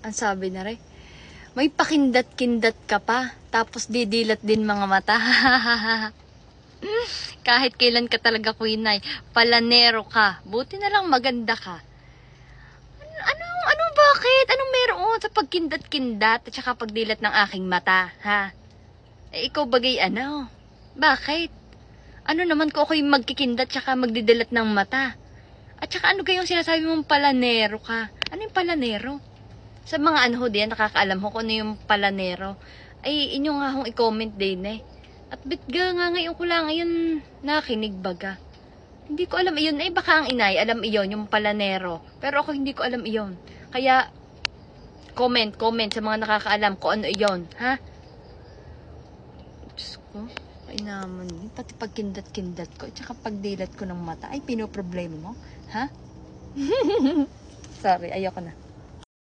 Ang sabi na rin, may pakindat-kindat ka pa, tapos didilat din mga mata. Kahit kailan ka talaga Queen, palanero ka. Buti na lang maganda ka. Ano bakit? Anong meron sa pagkindat-kindat at saka pagdilat ng aking mata, ha? Ikaw bagay ano? Bakit? Ano naman ko ako'y magkikindat saka magdidilat ng mata? At saka ano kayong sinasabi mong palanero ka? Ano yung palanero? Sa mga ano ho diyan, nakakaalam ho kung ano yung palanero. Ay, inyo nga hong i-comment din eh. At bitga nga ngayon ko lang ngayon nakinig baga. Hindi ko alam iyon. Eh, baka ang inay, alam iyon, yung palanero. Pero ako hindi ko alam iyon. Kaya, comment sa mga nakakaalam kung ano iyon. Ha? Diyos ko, ay naman. Pati pagkindat-kindat ko, tsaka pagdilat ko ng mata, ay pinoproblema mo. Ha? Sorry, ayoko na.